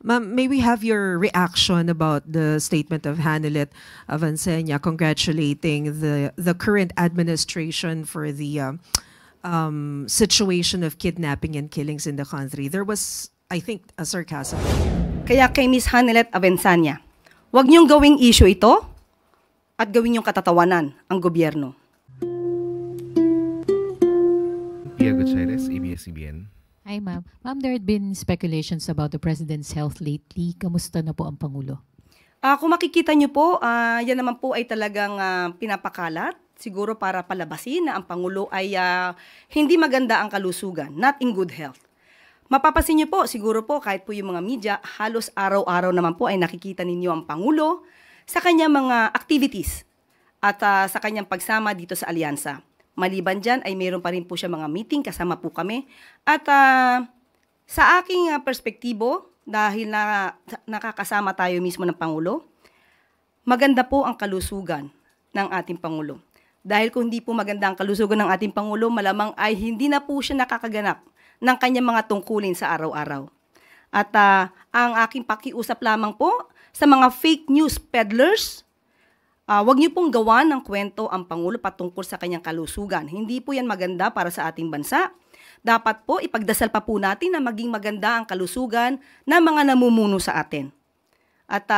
Ma'am, may we have your reaction about the statement of Hanelet Avancenia congratulating the current administration for the situation of kidnapping and killings in the country? There was, I think, a sarcasm. Kaya kay Ms. Hanelet Avancenia, huwag niyong gawing issue ito at gawin niyong katatawanan ang gobyerno. Pia Gutierrez, ABS-CBN. Hi, ma'am. Ma'am, there had been speculations about the President's health lately. Kamusta na po ang Pangulo? Kung makikita niyo po, yan naman po ay talagang pinapakalat. Siguro para palabasin na ang Pangulo ay hindi maganda ang kalusugan, not in good health. Mapapasin niyo po, siguro po kahit po yung mga media, halos araw-araw naman po ay nakikita ninyo ang Pangulo sa kanyang mga activities at sa kanyang pagsama dito sa alyansa. Maliban dyan ay mayroon pa rin po siya mga meeting, kasama po kami. At sa aking perspektibo, dahil nakakasama tayo mismo ng Pangulo, maganda po ang kalusugan ng ating Pangulo. Dahil kung hindi po maganda ang kalusugan ng ating Pangulo, malamang ay hindi na po siya nakakaganap ng kanyang mga tungkulin sa araw-araw. At ang aking pakiusap lamang po sa mga fake news peddlers, huwag niyo pong gawa ng kwento ang Pangulo patungkol sa kanyang kalusugan. Hindi po yan maganda para sa ating bansa. Dapat po ipagdasal pa po natin na maging maganda ang kalusugan ng mga namumuno sa atin. At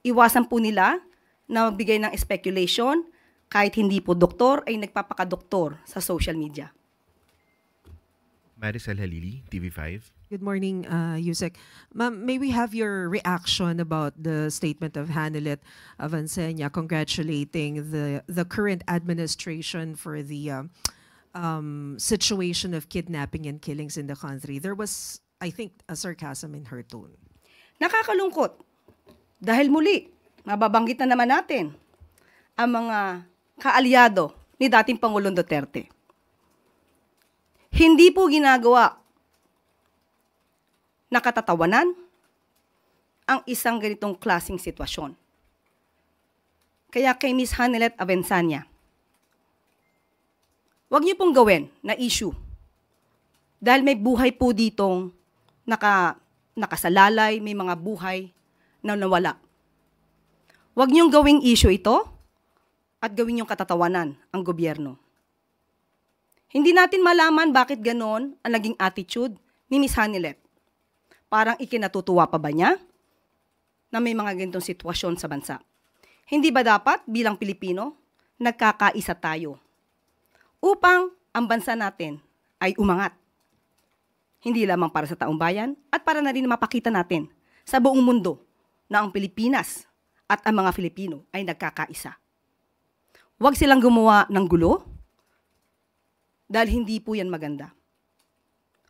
iwasan po nila na magbigay ng speculation kahit hindi po doktor ay nagpapakadoktor sa social media. Maricel Halili, TV5. Good morning, Yusek. Ma'am, may we have your reaction about the statement of Hanelet Avancenia congratulating the current administration for the situation of kidnapping and killings in the country? There was, I think, a sarcasm in her tone. Nakakalungkot. Dahil muli, mababanggit na naman natin ang mga kaalyado ni dating Pangulong Duterte. Hindi po ginagawa na katatawanan ang isang ganitong klaseng sitwasyon. Kaya kay Ms. Hanelet Avancenia, huwag niyo pong gawin na issue. Dahil may buhay po ditong nakasalalay, may mga buhay na nawala. Huwag niyong gawing issue ito at gawin niyong katatawanan ang gobyerno. Hindi natin malaman bakit ganon ang naging attitude ni Ms. Hanelet. Parang ikinatutuwa pa ba niya na may mga ganitong sitwasyon sa bansa? Hindi ba dapat bilang Pilipino, nagkakaisa tayo upang ang bansa natin ay umangat? Hindi lamang para sa taong bayan at para na rin mapakita natin sa buong mundo na ang Pilipinas at ang mga Filipino ay nagkakaisa. Huwag silang gumawa ng gulo dahil hindi po yan maganda.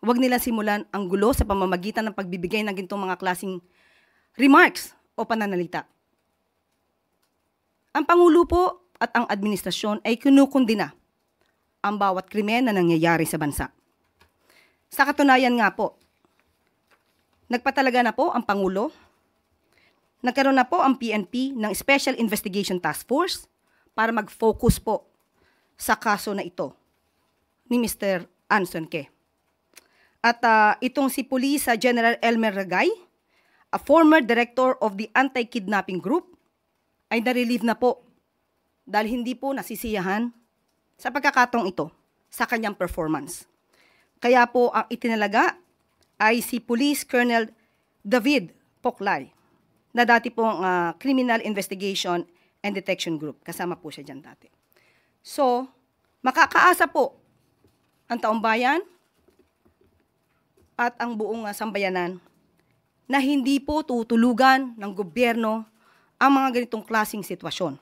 Huwag nila simulan ang gulo sa pamamagitan ng pagbibigay ng ganitong mga klaseng remarks o pananalita. Ang Pangulo po at ang administrasyon ay kinukundina ang bawat krimen na nangyayari sa bansa. Sa katunayan nga po, nagpatalaga na po ang Pangulo, nagkaroon na po ang PNP ng Special Investigation Task Force para mag-focus po sa kaso na ito ni Mr. Anson Ke. At itong si Police General Elmer Ragay, a former director of the Anti-Kidnapping Group, ay na-relieve na po dahil hindi po nasisiyahan sa pagkakataong ito sa kanyang performance. Kaya po ang itinalaga ay si Police Colonel David Poklay, na dati pong Criminal Investigation and Detection Group. Kasama po siya dyan dati. So, makakaasa po ang taong bayan at ang buong sambayanan na hindi po tutulugan ng gobyerno ang mga ganitong klaseng sitwasyon.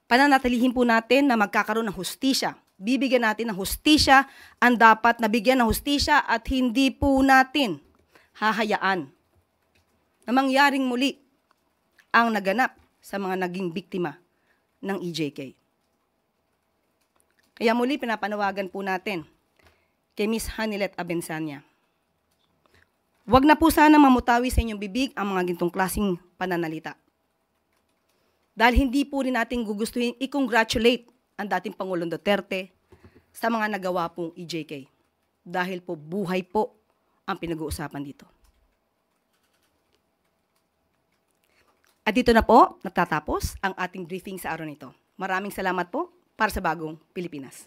Pananatilihin po natin na magkakaroon ng hustisya. Bibigyan natin ng hustisya ang dapat nabigyan ng hustisya at hindi po natin hahayaan na mangyaring muli ang naganap sa mga naging biktima ng EJK. Kaya muli pinapanawagan po natin kay Ms. Hanelet Avancenia. Huwag na po sana mamutawi sa inyong bibig ang mga gintong klaseng pananalita. Dahil hindi po rin natin gugustuhin i-congratulate ang dating Pangulong Duterte sa mga nagawa pong EJK. Dahil po buhay po ang pinag-uusapan dito. At dito na po natatapos ang ating briefing sa araw nito. Maraming salamat po para sa Bagong Pilipinas.